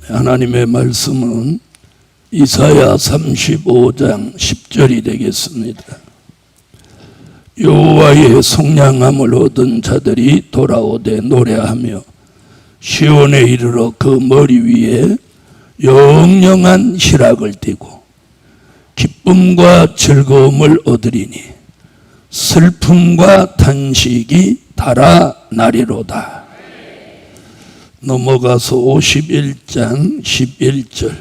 하나님의 말씀은 이사야 35장 10절이 되겠습니다. 여호와의 속량함을 얻은 자들이 돌아오되 노래하며 시온에 이르러 그 머리 위에 영영한 희락을 띠고 기쁨과 즐거움을 얻으리니 슬픔과 탄식이 달아나리로다. 넘어가서 51장 11절.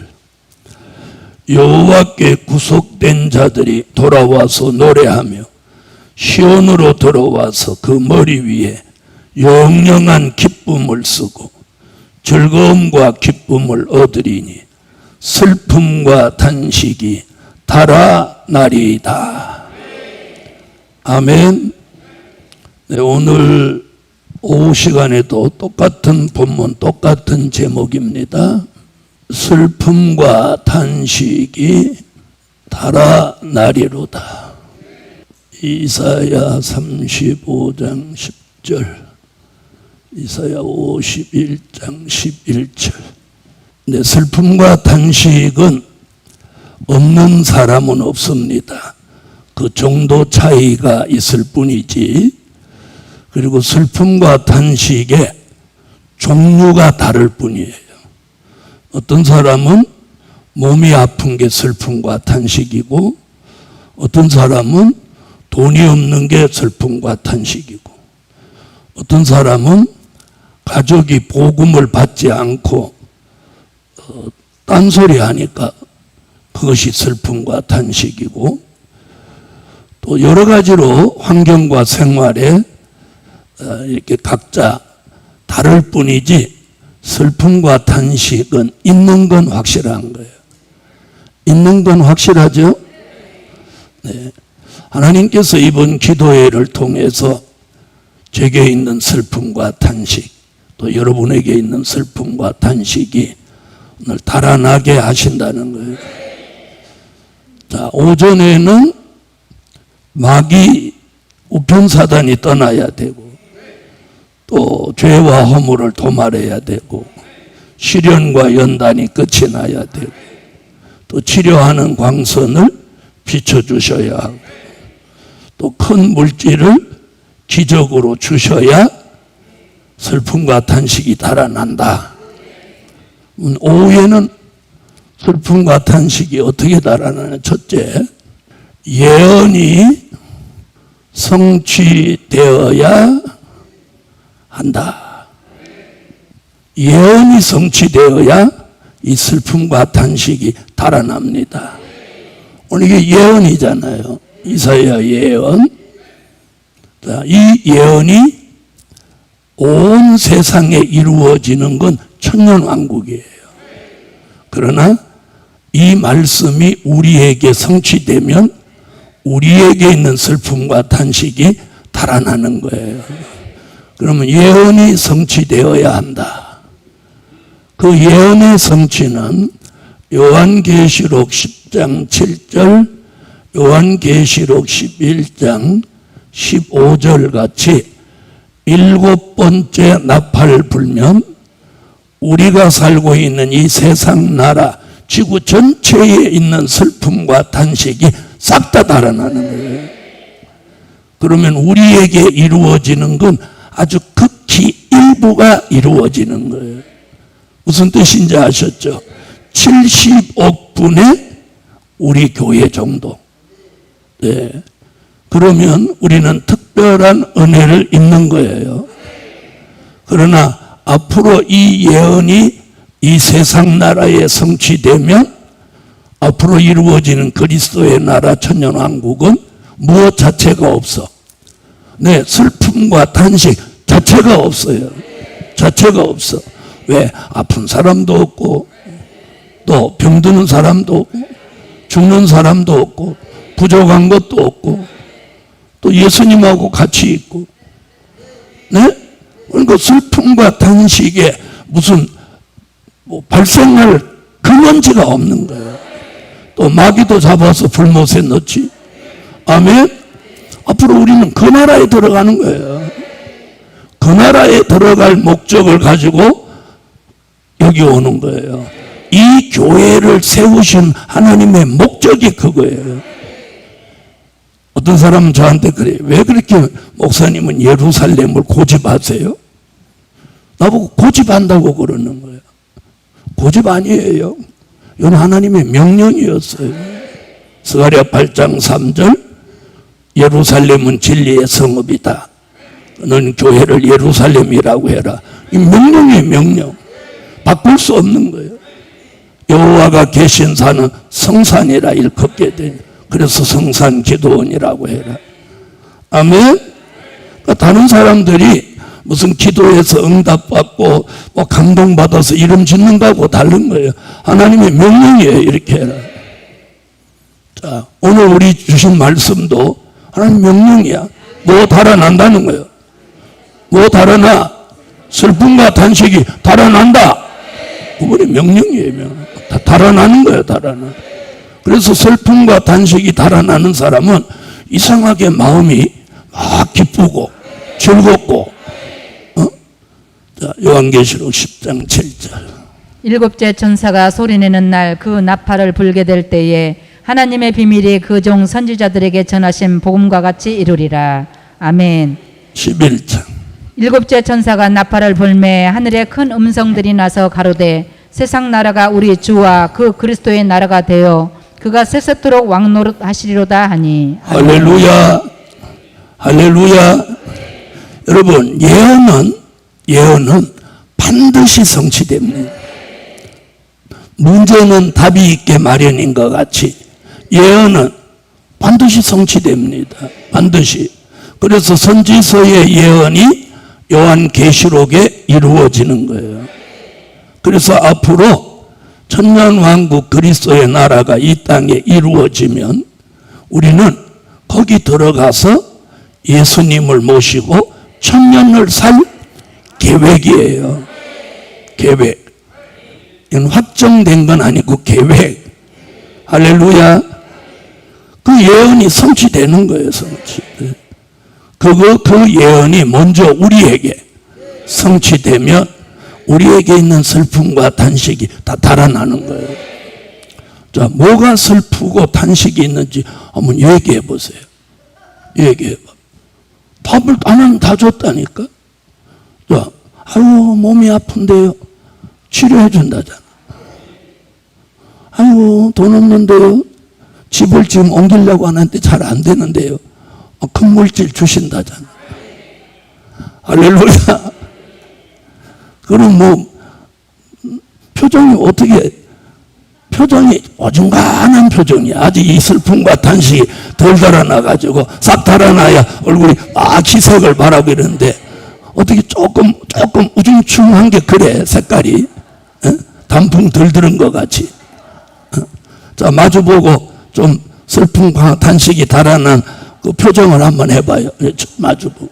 여호와께 구속된 자들이 돌아와서 노래하며 시온으로 들어와서 그 머리 위에 영영한 기쁨을 쓰고 즐거움과 기쁨을 얻으리니 슬픔과 탄식이 달아나리이다. 아멘. 네, 오늘 오후 시간에도 똑같은 본문, 똑같은 제목입니다. 슬픔과 탄식이 달아나리로다. 이사야 35장 10절, 이사야 51장 11절. 네, 슬픔과 탄식은 없는 사람은 없습니다. 그 정도 차이가 있을 뿐이지. 그리고 슬픔과 탄식의 종류가 다를 뿐이에요. 어떤 사람은 몸이 아픈 게 슬픔과 탄식이고, 어떤 사람은 돈이 없는 게 슬픔과 탄식이고, 어떤 사람은 가족이 복음을 받지 않고 딴소리 하니까 그것이 슬픔과 탄식이고, 또 여러 가지로 환경과 생활에 이렇게 각자 다를 뿐이지 슬픔과 탄식은 있는 건 확실한 거예요. 있는 건 확실하죠? 네. 하나님께서 이번 기도회를 통해서 제게 있는 슬픔과 탄식, 또 여러분에게 있는 슬픔과 탄식이 오늘 달아나게 하신다는 거예요. 자, 오전에는 마귀 우편사단이 떠나야 되고, 또 죄와 허물을 도말해야 되고, 시련과 연단이 끝이 나야 되고, 또 치료하는 광선을 비춰주셔야 하고, 또 큰 물질을 기적으로 주셔야 슬픔과 탄식이 달아난다. 오후에는 슬픔과 탄식이 어떻게 달아나냐. 첫째, 예언이 성취되어야 한다. 예언이 성취되어야 이 슬픔과 탄식이 달아납니다. 오늘 이게 예언이잖아요. 이사야 예언. 자, 이 예언이 온 세상에 이루어지는 건 천년왕국이에요. 그러나 이 말씀이 우리에게 성취되면 우리에게 있는 슬픔과 탄식이 달아나는 거예요. 그러면 예언이 성취되어야 한다. 그 예언의 성취는 요한계시록 10장 7절, 요한계시록 11장 15절 같이 7번째 나팔을 불면 우리가 살고 있는 이 세상 나라, 지구 전체에 있는 슬픔과 탄식이 싹 다 달아나는 거예요. 그러면 우리에게 이루어지는 건 아주 극히 일부가 이루어지는 거예요. 무슨 뜻인지 아셨죠? 70억 분의 우리 교회 정도. 네. 그러면 우리는 특별한 은혜를 입는 거예요. 그러나 앞으로 이 예언이 이 세상 나라에 성취되면 앞으로 이루어지는 그리스도의 나라 천년왕국은 무엇 자체가 없어. 네, 슬픔과 탄식 자체가 없어요. 자체가 없어. 왜? 아픈 사람도 없고, 또 병드는 사람도 없고, 죽는 사람도 없고, 부족한 것도 없고, 또 예수님하고 같이 있고. 네? 그러니까 슬픔과 탄식에 무슨 발생할 근원지가 없는 거예요. 또 마귀도 잡아서 불못에 넣지. 아멘. 앞으로 우리는 그 나라에 들어가는 거예요. 그 나라에 들어갈 목적을 가지고 여기 오는 거예요. 이 교회를 세우신 하나님의 목적이 그거예요. 어떤 사람은 저한테 그래요. 왜 그렇게 목사님은 예루살렘을 고집하세요? 나보고 고집한다고 그러는 거예요. 고집 아니에요. 이건 하나님의 명령이었어요. 스가랴 8장 3절, 예루살렘은 진리의 성읍이다. 너는 교회를 예루살렘이라고 해라. 이 명령이에요, 명령. 바꿀 수 없는 거예요. 여호와가 계신 산은 성산이라 일컫게 되니, 그래서 성산 기도원이라고 해라. 아멘. 그러니까 다른 사람들이 무슨 기도해서 응답받고 뭐 감동받아서 이름 짓는 거하고 다른 거예요. 하나님의 명령이에요. 이렇게 해라. 자, 오늘 우리 주신 말씀도 하나님 명령이야. 뭐 달아난다는 거예요. 뭐 달아나? 슬픔과 단식이 달아난다. 그분의 명령이에요. 다 달아나는 거예요. 달아나. 그래서 슬픔과 단식이 달아나는 사람은 이상하게 마음이 막 기쁘고 즐겁고. 자, 요한계시록 10장 7절. 일곱째 천사가 소리내는 날 그 나팔을 불게 될 때에 하나님의 비밀이 그 종 선지자들에게 전하신 복음과 같이 이루리라. 아멘. 11장. 일곱째 천사가 나팔을 불매 하늘에 큰 음성들이 나서 가로되 세상 나라가 우리 주와 그 그리스도의 나라가 되어 그가 세세토록 왕노릇 하시리로다 하니. 할렐루야. 할렐루야. 여러분, 예언은 반드시 성취됩니다. 문제는 답이 있게 마련인 것 같이 예언은 반드시 성취됩니다. 반드시. 그래서 선지서의 예언이 요한계시록에 이루어지는 거예요. 그래서 앞으로 천년왕국 그리스도의 나라가 이 땅에 이루어지면 우리는 거기 들어가서 예수님을 모시고 천년을 살 계획이에요. 계획. 이건 확정된 건 아니고 계획. 할렐루야. 그 예언이 성취되는 거예요. 성취. 그 예언이 먼저 우리에게 성취되면 우리에게 있는 슬픔과 단식이 다 달아나는 거예요. 자, 뭐가 슬프고 단식이 있는지 한번 얘기해 보세요. 얘기해 봐. 답을 하나님 다 줬다니까. 자, 아유, 몸이 아픈데요. 치료해 준다잖아. 아유, 돈 없는데요. 집을 지금 옮기려고 하는데 잘 안 되는데요. 큰 물질 주신다잖아. 할렐루야. 그럼 뭐 표정이 표정이 어중간한 표정이야. 아직 이 슬픔과 단식이 덜 달아나가지고 싹 달아나야 얼굴이 막 희색을 바라고 이러는데 어떻게 조금 우중충한 게 그래. 색깔이 단풍 덜 들은 것 같이. 자, 마주보고 좀 슬픔과 단식이 달아난 그 표정을 한번 해봐요. 마주보고.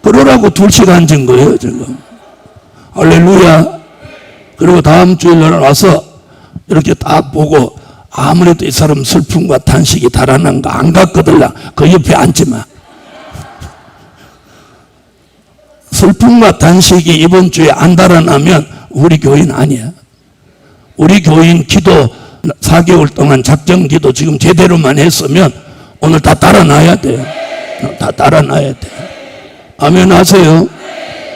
그러라고 2시간 앉은 거예요 지금. 할렐루야. 그리고 다음 주일날 와서 이렇게 딱 보고 아무래도 이 사람 슬픔과 단식이 달아난 거 안 갔거든. 그 옆에 앉지 마. 슬픔과 단식이 이번 주에 안 달아나면 우리 교인 아니야. 우리 교인 기도 4개월 동안 작정 기도 지금 제대로만 했으면 오늘 다 달아나야 돼요. 다 달아나야 돼. 아멘 하세요.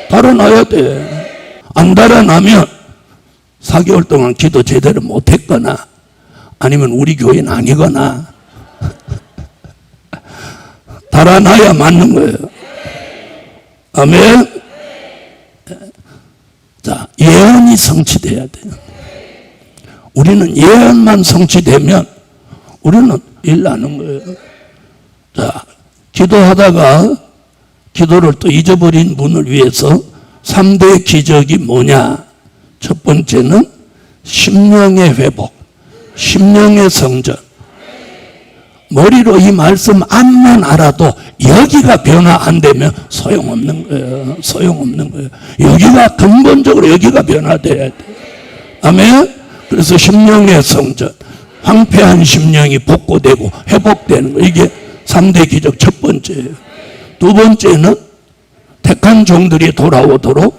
달아나야 돼. 안 달아나면 4개월 동안 기도 제대로 못했거나 아니면 우리 교인 아니거나 달아나야 맞는 거예요. 아멘. 자, 예언이 성취돼야 돼요. 우리는 예언만 성취되면 우리는 일 나는 거예요. 자, 기도하다가 기도를 또 잊어버린 분을 위해서 3대 기적이 뭐냐? 첫 번째는 심령의 회복, 심령의 성전. 머리로 이 말씀 암만 알아도 여기가 변화 안 되면 소용없는 거예요. 소용없는 거예요. 여기가 근본적으로 여기가 변화돼야 돼. 아멘. 그래서 심령의 성전, 황폐한 심령이 복구되고 회복되는 거. 이게 3대 기적 첫 번째예요. 두 번째는 택한 종들이 돌아오도록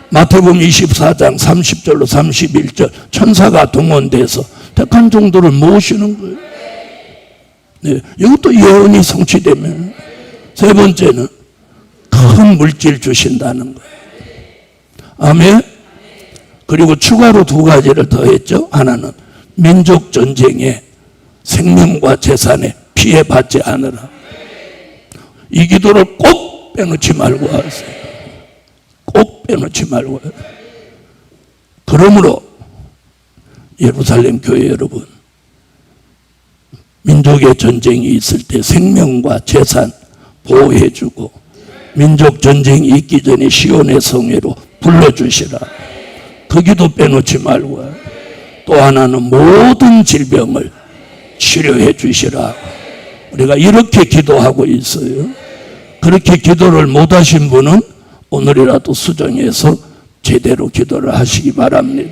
마태복음 24장 30절로 31절 천사가 동원돼서 택한 종들을 모시는 거예요. 네, 이것도 예언이 성취되면. 세 번째는 큰 물질 주신다는 거예요. 아멘. 그리고 추가로 두 가지를 더했죠. 하나는 민족 전쟁에 생명과 재산에 피해받지 않으라. 이 기도를 꼭 빼놓지 말고 하세요. 꼭 빼놓지 말고. 그러므로 예루살렘 교회 여러분, 민족의 전쟁이 있을 때 생명과 재산 보호해주고, 민족 전쟁이 있기 전에 시온의 성회로 불러주시라. 그 기도 빼놓지 말고. 또 하나는 모든 질병을 치료해 주시라. 우리가 이렇게 기도하고 있어요. 그렇게 기도를 못하신 분은 오늘이라도 수정해서 제대로 기도를 하시기 바랍니다.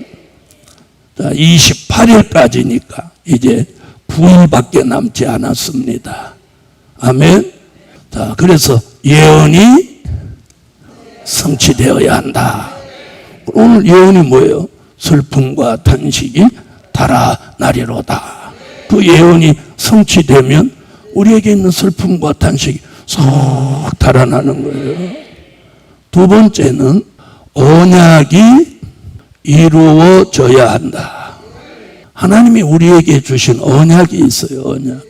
자, 28일까지니까 이제 9일밖에 남지 않았습니다. 아멘. 자, 그래서 예언이 성취되어야 한다. 오늘 예언이 뭐예요? 슬픔과 탄식이 달아나리로다. 그 예언이 성취되면 우리에게 있는 슬픔과 탄식이 쏙 달아나는 거예요. 두 번째는 언약이 이루어져야 한다. 하나님이 우리에게 주신 언약이 있어요. 언약.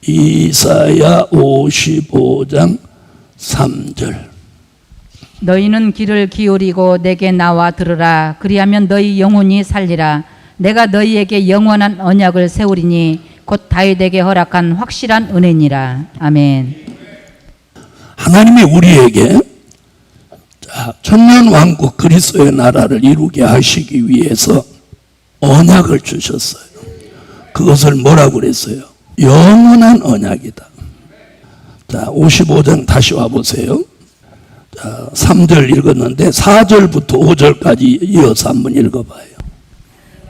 이사야 55장 3절. 너희는 귀를 기울이고 내게 나와 들으라. 그리하면 너희 영혼이 살리라. 내가 너희에게 영원한 언약을 세우리니 곧 다윗에게 허락한 확실한 은혜니라. 아멘. 하나님이 우리에게 천년왕국 그리스도의 나라를 이루게 하시기 위해서 언약을 주셨어요. 그것을 뭐라고 그랬어요? 영원한 언약이다. 자, 55장 다시 와보세요. 자, 3절 읽었는데 4절부터 5절까지 이어서 한번 읽어봐요.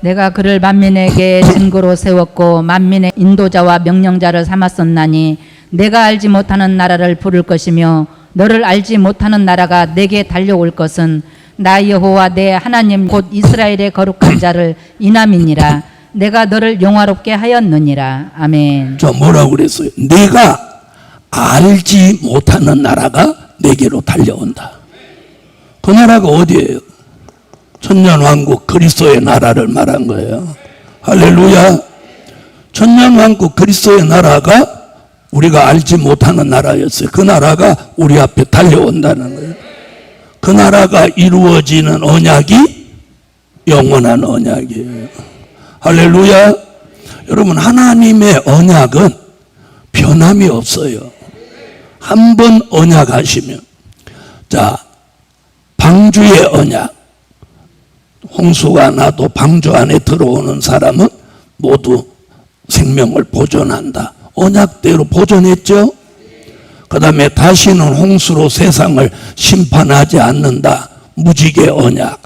내가 그를 만민에게 증거로 세웠고 만민의 인도자와 명령자를 삼았었나니 내가 알지 못하는 나라를 부를 것이며 너를 알지 못하는 나라가 내게 달려올 것은 나 여호와 내 하나님 곧 이스라엘의 거룩한 자를 인함이니라. 내가 너를 영화롭게 하였느니라. 아멘. 저 뭐라고 그랬어요? 내가 알지 못하는 나라가 내게로 달려온다. 그 나라가 어디예요? 천년왕국 그리스도의 나라를 말한 거예요. 할렐루야. 천년왕국 그리스도의 나라가 우리가 알지 못하는 나라였어요. 그 나라가 우리 앞에 달려온다는 거예요. 그 나라가 이루어지는 언약이 영원한 언약이에요. 할렐루야. 여러분, 하나님의 언약은 변함이 없어요. 한 번 언약하시면, 자, 방주의 언약, 홍수가 나도 방주 안에 들어오는 사람은 모두 생명을 보존한다. 언약대로 보존했죠. 그 다음에 다시는 홍수로 세상을 심판하지 않는다. 무지개 언약.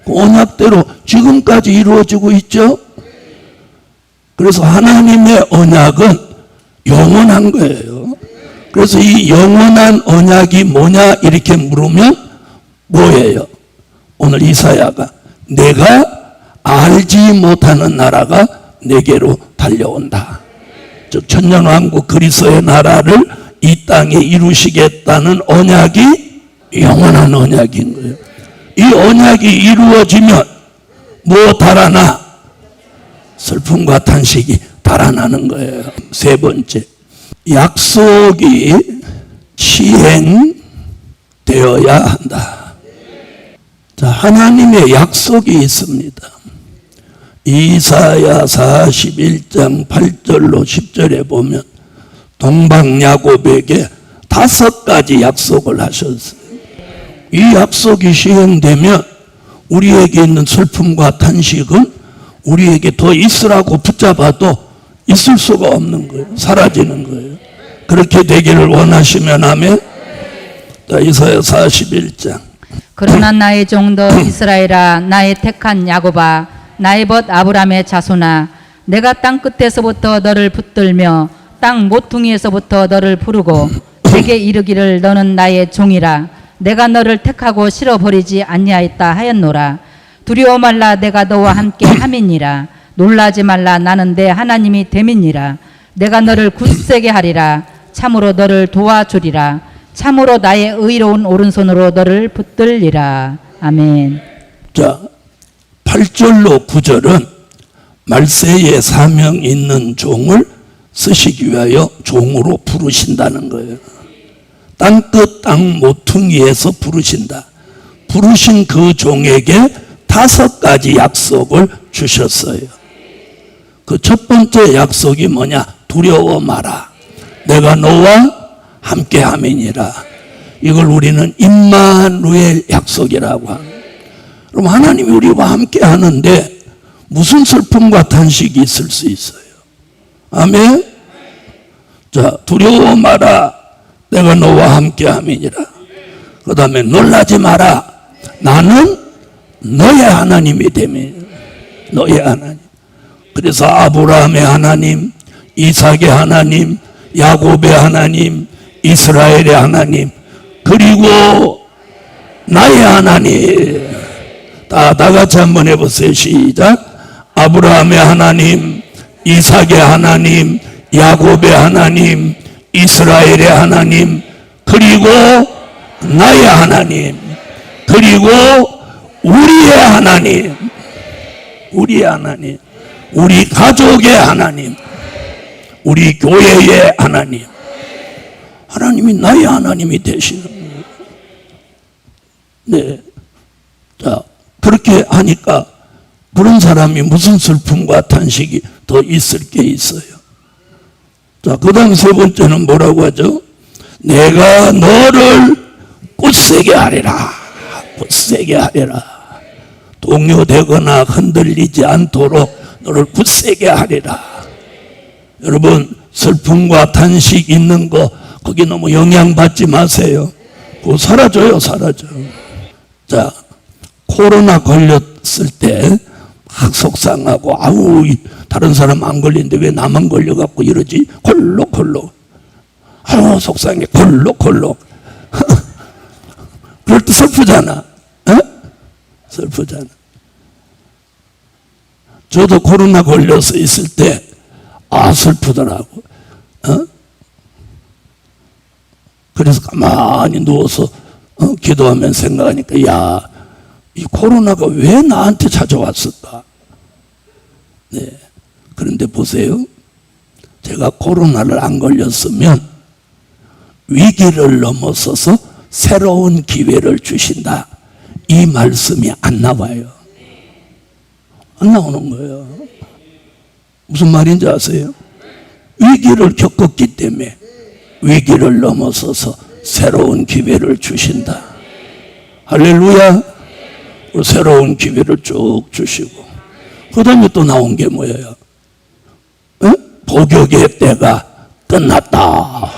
그 언약대로 지금까지 이루어지고 있죠. 그래서 하나님의 언약은 영원한 거예요. 그래서 이 영원한 언약이 뭐냐 이렇게 물으면 뭐예요? 오늘 이사야가 내가 알지 못하는 나라가 내게로 달려온다. 즉 천년왕국 그리스도의 나라를 이 땅에 이루시겠다는 언약이 영원한 언약인 거예요. 이 언약이 이루어지면 뭐 달아나? 슬픔과 탄식이 달아나는 거예요. 세 번째, 약속이 시행되어야 한다. 자, 하나님의 약속이 있습니다. 이사야 41장 8절로 10절에 보면 동방야곱에게 5가지 약속을 하셨어요. 이 약속이 시행되면 우리에게 있는 슬픔과 탄식은 우리에게 더 있으라고 붙잡아도 있을 수가 없는 거예요. 사라지는 거예요. 그렇게 되기를 원하시면 하면 이사야 41장. 그러나 나의 종도 이스라엘아, 나의 택한 야곱아, 나의 벗 아브라함의 자손아, 내가 땅 끝에서부터 너를 붙들며 땅 모퉁이에서부터 너를 부르고 내게 이르기를 너는 나의 종이라. 내가 너를 택하고 실어버리지 아니하였다 하였노라. 두려워 말라, 내가 너와 함께 함이니라. 놀라지 말라, 나는 내 하나님이 됨이니라. 내가 너를 굳세게 하리라. 참으로 너를 도와주리라. 참으로 나의 의로운 오른손으로 너를 붙들리라. 아멘. 자, 8절로 9절은 말세에 사명 있는 종을 쓰시기 위하여 종으로 부르신다는 거예요. 땅끝 땅 모퉁이에서 부르신다. 부르신 그 종에게 5가지 약속을 주셨어요. 그 첫 번째 약속이 뭐냐? 두려워 마라. 내가 너와 함께 함이니라. 이걸 우리는 임마누엘 약속이라고 합니다. 그럼 하나님이 우리와 함께 하는데 무슨 슬픔과 탄식이 있을 수 있어요? 아멘. 자, 두려워 마라. 내가 너와 함께 함이니라. 그 다음에 놀라지 마라. 나는 너의 하나님이 되며. 너의 하나님. 그래서 아브라함의 하나님, 이삭의 하나님, 야곱의 하나님, 이스라엘의 하나님, 그리고 나의 하나님. 다 같이 한번 해보세요. 시작. 아브라함의 하나님, 이삭의 하나님, 야곱의 하나님, 이스라엘의 하나님, 그리고 나의 하나님, 그리고 우리의 하나님, 우리의 하나님, 우리 가족의 하나님, 우리 교회의 하나님. 하나님이 나의 하나님이 되시는 거예요. 네. 자, 그렇게 하니까 그런 사람이 무슨 슬픔과 탄식이 더 있을 게 있어요. 자, 그 다음 세 번째는 뭐라고 하죠? 내가 너를 굳세게 하리라. 굳세게 하리라. 동요되거나 흔들리지 않도록 너를 굳세게 하리라. 여러분, 슬픔과 탄식 있는 거 거기 너무 영향받지 마세요. 그거 사라져요. 사라져. 자, 코로나 걸렸을 때 막 속상하고, 아우 다른 사람 안 걸리는데 왜 나만 걸려갖고 이러지? 콜록콜록. 아우 속상해. 콜록콜록. 그럴 때 슬프잖아. 어? 슬프잖아. 저도 코로나 걸려서 있을 때 슬프더라고. 어? 그래서 가만히 누워서 기도하면서 생각하니까, 야, 이 코로나가 왜 나한테 찾아왔을까? 네. 그런데 보세요. 제가 코로나를 안 걸렸으면 위기를 넘어서서 새로운 기회를 주신다. 이 말씀이 안 나와요. 안 나오는 거예요. 무슨 말인지 아세요? 위기를 겪었기 때문에 위기를 넘어서서 새로운 기회를 주신다. 할렐루야. 새로운 기회를 쭉 주시고, 그 다음에 또 나온 게 뭐예요? 복역의 때가 끝났다.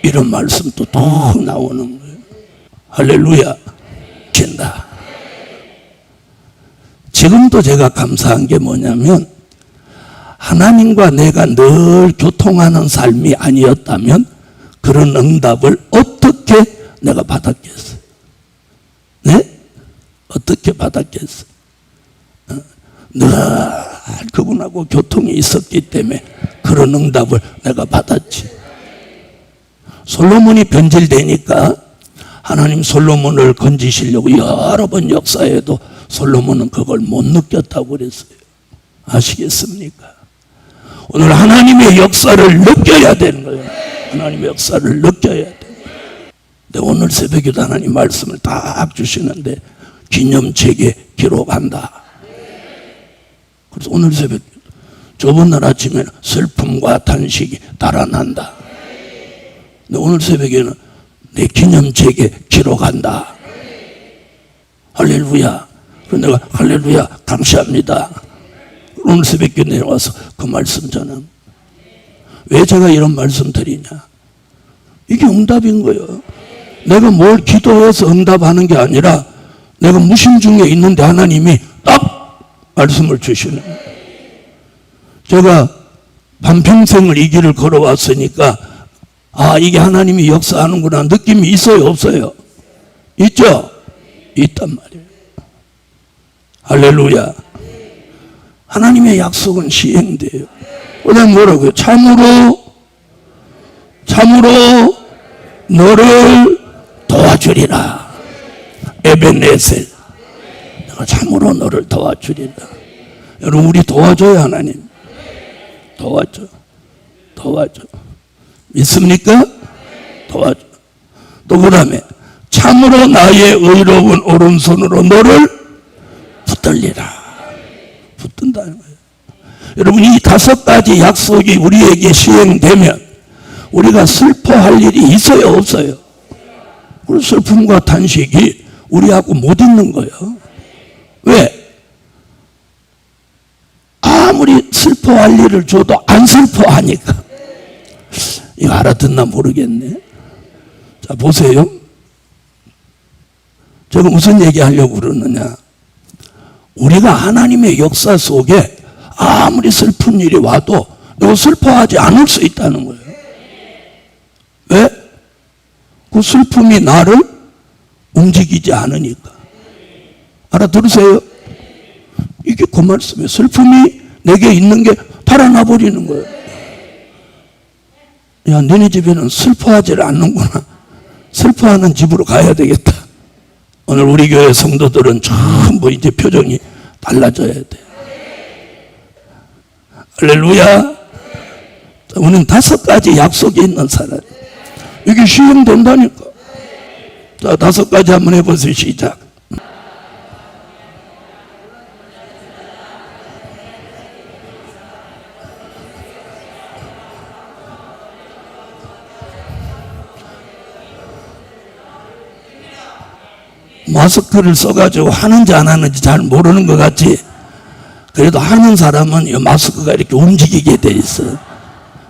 이런 말씀도 또 나오는 거예요. 할렐루야. 신다. 지금도 제가 감사한 게 뭐냐면, 하나님과 내가 늘 교통하는 삶이 아니었다면 그런 응답을 어떻게 내가 받았겠어요? 네? 어떻게 받았겠어요? 늘 그분하고 교통이 있었기 때문에 그런 응답을 내가 받았지. 솔로몬이 변질되니까 하나님 솔로몬을 건지시려고 여러 번 역사해도 솔로몬은 그걸 못 느꼈다고 그랬어요. 아시겠습니까? 오늘 하나님의 역사를 느껴야 되는 거예요. 하나님의 역사를 느껴야 돼요. 근데 오늘 새벽에도 하나님 말씀을 딱 주시는데 기념책에 기록한다. 그래서 오늘 새벽, 저번 날 아침에는 슬픔과 탄식이 달아난다. 근데 오늘 새벽에는 내 기념책에 기록한다. 할렐루야. 그래서 내가 할렐루야 감사합니다. 오늘 새벽에 내려와서 그 말씀 전함. 왜 제가 이런 말씀 드리냐? 이게 응답인 거예요. 내가 뭘 기도해서 응답하는 게 아니라 내가 무심 중에 있는데 하나님이 딱 말씀을 주시는 거예요. 제가 반평생을 이 길을 걸어왔으니까 이게 하나님이 역사하는구나 느낌이 있어요, 없어요? 있죠? 있단 말이에요. 할렐루야. 하나님의 약속은 시행돼요. 그다음 뭐라고요? 참으로 너를 도와주리라. 에베네셀. 내가 참으로 너를 도와주리라. 여러분, 우리 도와줘요, 하나님. 도와줘. 믿습니까? 도와줘. 또 그 다음에 참으로 나의 의로운 오른손으로 너를 붙들리라. 붙든다는 거예요. 여러분, 이 5가지 약속이 우리에게 시행되면 우리가 슬퍼할 일이 있어요, 없어요? 그 슬픔과 탄식이 우리하고 못 있는 거예요. 왜? 아무리 슬퍼할 일을 줘도 안 슬퍼하니까. 이거 알아듣나 모르겠네. 자, 보세요. 제가 무슨 얘기하려고 그러느냐. 우리가 하나님의 역사 속에 아무리 슬픈 일이 와도 이거 슬퍼하지 않을 수 있다는 거예요. 왜? 그 슬픔이 나를 움직이지 않으니까. 알아들으세요? 이게 그 말씀이에요. 슬픔이 내게 있는 게 달아나 버리는 거예요. 야, 너네 집에는 슬퍼하지 않는구나. 슬퍼하는 집으로 가야 되겠다. 오늘 우리 교회 성도들은 전부 이제 표정이 달라져야 돼. 할렐루야. 우리는 5가지 약속이 있는 사람. 이게 시행된다니까. 자, 5가지 한번 해보세요. 시작. 마스크를 써가지고 하는지 안 하는지 잘 모르는 것 같지. 그래도 하는 사람은 이 마스크가 이렇게 움직이게 돼 있어.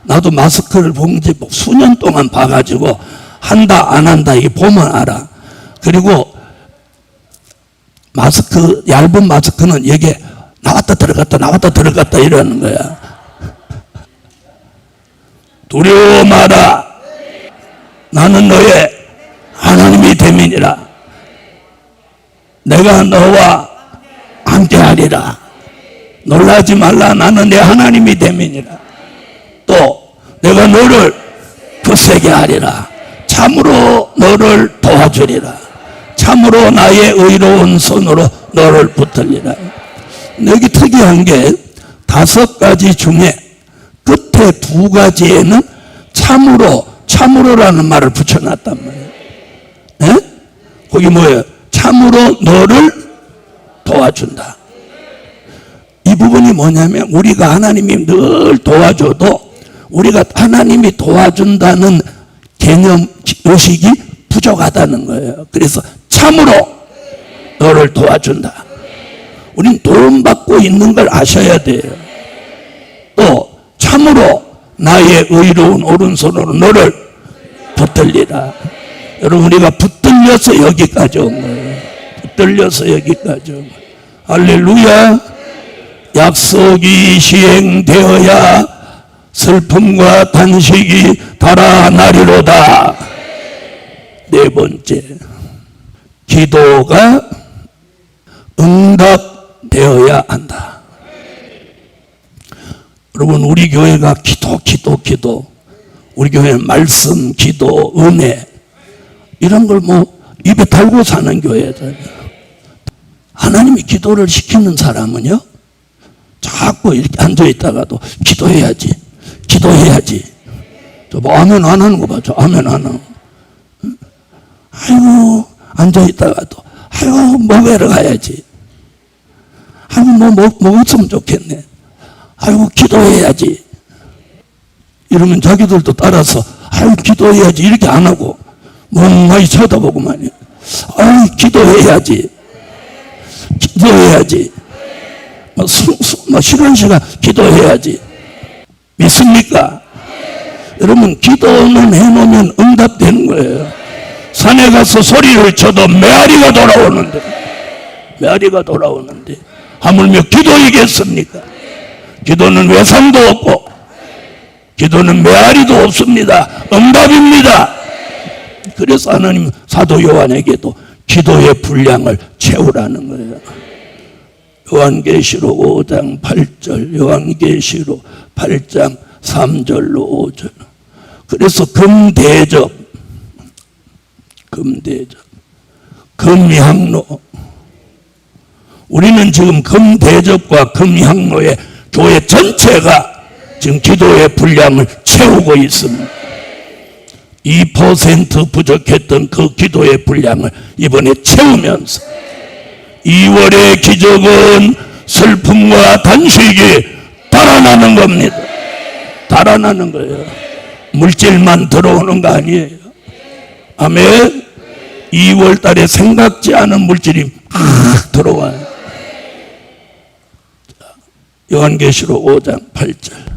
나도 마스크를 본 지 수년 동안 봐가지고 한다 안 한다 이게 보면 알아. 그리고 마스크, 얇은 마스크는 여기에 나왔다 들어갔다 이러는 거야. 두려워 마라. 나는 너의 하나님이 됨이니라. 내가 너와 함께하리라. 놀라지 말라. 나는 내 하나님이 됨이니라. 또 내가 너를 굳세게 하리라. 참으로 너를 도와주리라. 참으로 나의 의로운 손으로 너를 붙들리라. 여기 특이한 게 5가지 중에 끝에 2가지에는 참으로라는 말을 붙여놨단 말이에요. 네? 거기 뭐예요? 참으로 너를 도와준다. 이 부분이 뭐냐면 우리가 하나님이 늘 도와줘도 우리가 하나님이 도와준다는 개념, 의식이 부족하다는 거예요. 그래서 참으로 너를 도와준다. 우린 도움받고 있는 걸 아셔야 돼요. 또 참으로 나의 의로운 오른손으로 너를 붙들리라. 여러분, 우리가 붙들려서 여기까지 온 거예요. 붙들려서 여기까지 온 거예요. 할렐루야. 약속이 시행되어야 슬픔과 탄식이 달아나리로다. 4번째, 기도가 응답되어야 한다. 여러분, 우리 교회가 기도 우리 교회는 말씀, 기도, 은혜 이런 걸 입에 달고 사는 교회잖아요. 하나님이 기도를 시키는 사람은요, 자꾸 이렇게 앉아있다가도 기도해야지. 저 아멘 안 하는 거 봐. 저 아멘 안 하고. 아이고, 앉아있다가도 아이고, 먹으러 가야지. 아이고, 먹었으면 좋겠네. 아이고, 기도해야지. 이러면 자기들도 따라서 아이고, 기도해야지 이렇게 안 하고 멍하니 쳐다보고만요. 아이고, 기도해야지. 쉬는 시간 기도해야지. 믿습니까? 여러분, 기도는 해놓으면 응답되는 거예요. 산에 가서 소리를 쳐도 메아리가 돌아오는데 하물며 기도이겠습니까? 기도는 외상도 없고 기도는 메아리도 없습니다. 응답입니다. 그래서 하나님 사도 요한에게도 기도의 분량을 채우라는 거예요. 요한계시록 5장 8절, 요한계시록 8장 3절로 5절. 그래서 금대접, 금향로. 우리는 지금 금대접과 금향로의 교회 전체가 지금 기도의 분량을 채우고 있습니다. 2% 부족했던 그 기도의 분량을 이번에 채우면서 2월의 기적은 슬픔과 단식이 달아나는 겁니다. 달아나는 거예요. 물질만 들어오는 거 아니에요. 아멘. 2월 달에 생각지 않은 물질이 막 들어와요. 요한계시록 5장 8절.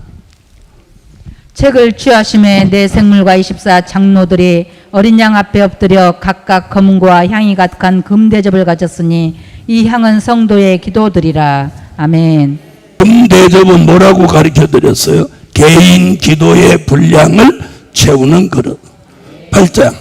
책을 취하심에 내 생물과 24 장로들이 어린 양 앞에 엎드려 각각 검은고와 향이 가득한 금대접을 가졌으니 이 향은 성도의 기도들이라. 아멘. 금대접은 뭐라고 가르쳐 드렸어요? 개인 기도의 분량을 채우는 그릇. 8장.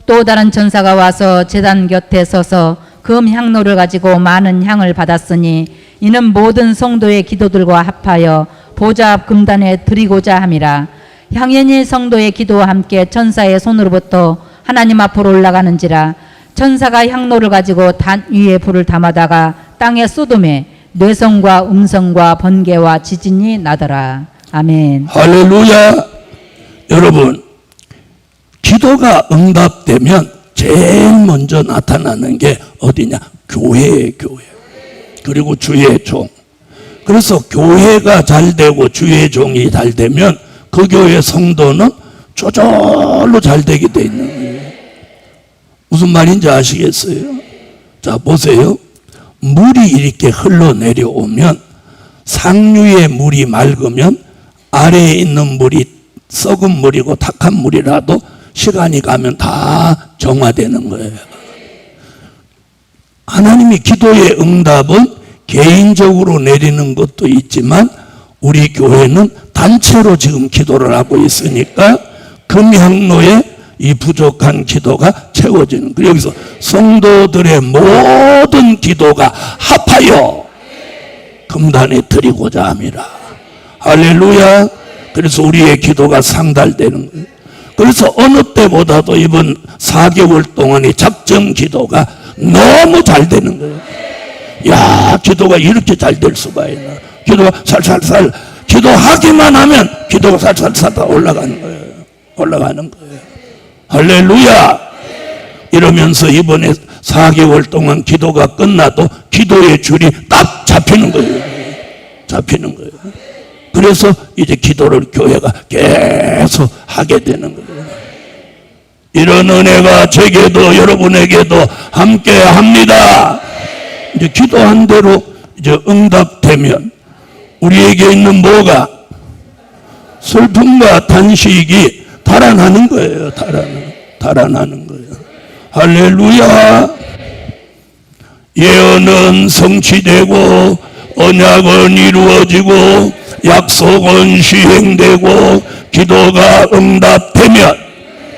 또 다른 천사가 와서 제단 곁에 서서 금 향로를 가지고 많은 향을 받았으니 이는 모든 성도의 기도들과 합하여 보좌 앞 금단에 드리고자 함이라. 향연이 성도의 기도와 함께 천사의 손으로부터 하나님 앞으로 올라가는지라. 천사가 향로를 가지고 단 위에 불을 담아다가 땅에 쏟음에 뇌성과 음성과 번개와 지진이 나더라. 아멘. 할렐루야. 여러분, 기도가 응답되면 제일 먼저 나타나는 게 어디냐? 교회예요, 교회. 그리고 주의 종. 그래서 교회가 잘 되고 주의 종이 잘 되면 그 교회 성도는 저절로 잘 되게 돼 있는 거예요. 무슨 말인지 아시겠어요? 자, 보세요. 물이 이렇게 흘러내려오면 상류의 물이 맑으면 아래에 있는 물이 썩은 물이고 탁한 물이라도 시간이 가면 다 정화되는 거예요. 하나님이 기도의 응답은 개인적으로 내리는 것도 있지만 우리 교회는 단체로 지금 기도를 하고 있으니까 금향로에 이 부족한 기도가 채워지는 거예요. 여기서 성도들의 모든 기도가 합하여 금단에 드리고자 함이라. 할렐루야. 그래서 우리의 기도가 상달되는 거예요. 그래서 어느 때보다도 이번 4개월 동안의 작정 기도가 너무 잘 되는 거예요. 야, 기도가 이렇게 잘 될 수가 있나. 기도가 살살살, 기도하기만 하면 기도가 살살살 올라가는 거예요. 올라가는 거예요. 할렐루야. 이러면서 이번에 4개월 동안 기도가 끝나도 기도의 줄이 딱 잡히는 거예요. 잡히는 거예요. 그래서 이제 기도를 교회가 계속 하게 되는 거예요. 이런 은혜가 제게도 여러분에게도 함께 합니다. 이제 기도한 대로 이제 응답되면 우리에게 있는 뭐가? 슬픔과 단식이 달아나는 거예요. 달아나는 거예요. 할렐루야. 예언은 성취되고 언약은 이루어지고 약속은 시행되고 기도가 응답되면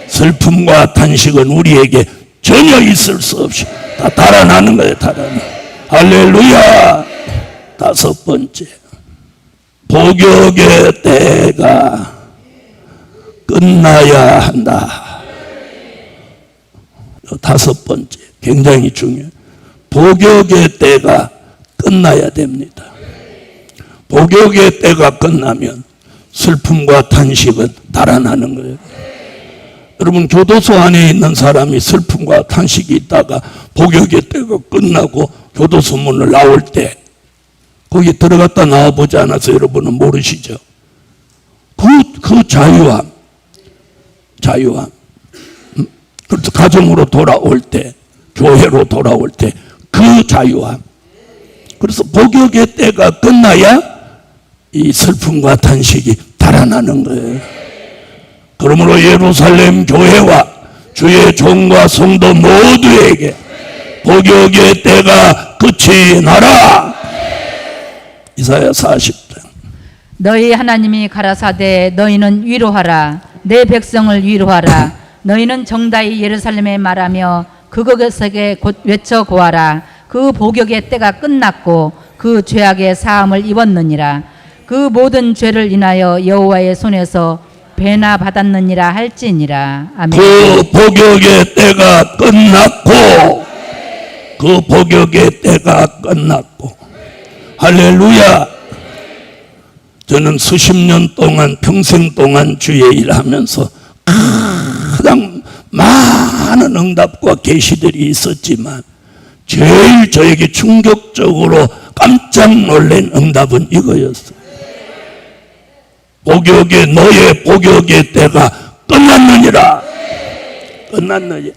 슬픔과 단식은 우리에게 전혀 있을 수 없이 다 달아나는 거예요. 달아나. 할렐루야. 5번째, 복역의 때가 끝나야 한다. 5번째, 굉장히 중요해요. 복역의 때가 끝나야 됩니다. 복역의 때가 끝나면 슬픔과 단식은 달아나는 거예요. 여러분, 교도소 안에 있는 사람이 슬픔과 탄식이 있다가 복역의 때가 끝나고 교도소 문을 나올 때 거기 들어갔다 나와보지 않아서 여러분은 모르시죠? 그 자유함. 그래서 가정으로 돌아올 때, 교회로 돌아올 때 그 자유함. 그래서 복역의 때가 끝나야 이 슬픔과 탄식이 달아나는 거예요. 그러므로 예루살렘 교회와 주의 종과 성도 모두에게 복역의 때가 끝이 나라. 이사야 40장. 너희 하나님이 가라사대 너희는 위로하라. 내 백성을 위로하라. 너희는 정다이 예루살렘에 말하며 그것에게 곧 외쳐 고하라. 그 복역의 때가 끝났고 그 죄악의 사함을 입었느니라. 그 모든 죄를 인하여 여호와의 손에서 배나 받았느니라 할지니라. 아멘. 그 복역의 때가 끝났고 그 복역의 때가 끝났고 할렐루야. 저는 수십 년 동안 평생 동안 주의 일하면서 가장 많은 응답과 계시들이 있었지만 제일 저에게 충격적으로 깜짝 놀란 응답은 이거였어요. 복역의 너의 복역의 때가 끝났느니라. 끝났느니라.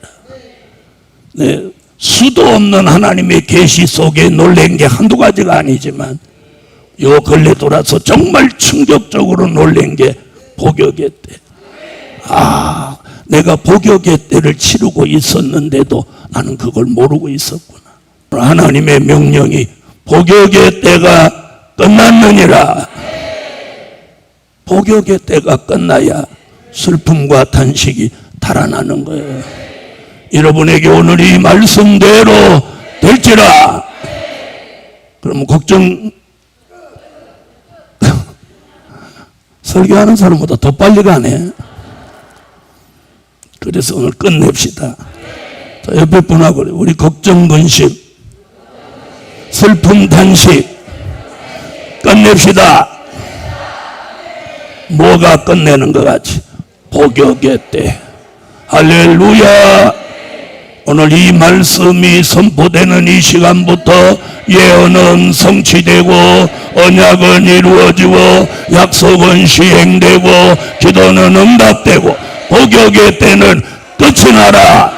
네, 수도 없는 하나님의 계시 속에 놀란 게 한두 가지가 아니지만 요 근래 돌아서 정말 충격적으로 놀란 게 복역의 때. 아, 내가 복역의 때를 치르고 있었는데도 나는 그걸 모르고 있었구나. 하나님의 명령이 복역의 때가 끝났느니라. 복역의 때가 끝나야 슬픔과 탄식이 달아나는 거예요. 여러분에게 오늘 이 말씀대로 될지라. 그러면 걱정, 설교하는 사람보다 더 빨리 가네. 그래서 오늘 끝냅시다. 자, 옆에 분하고 우리 걱정, 근심, 슬픔, 탄식 끝냅시다. 뭐가 끝내는 것 같이? 복역의 때. 할렐루야. 오늘 이 말씀이 선포되는 이 시간부터 예언은 성취되고 언약은 이루어지고 약속은 시행되고 기도는 응답되고 복역의 때는 끝이 나라.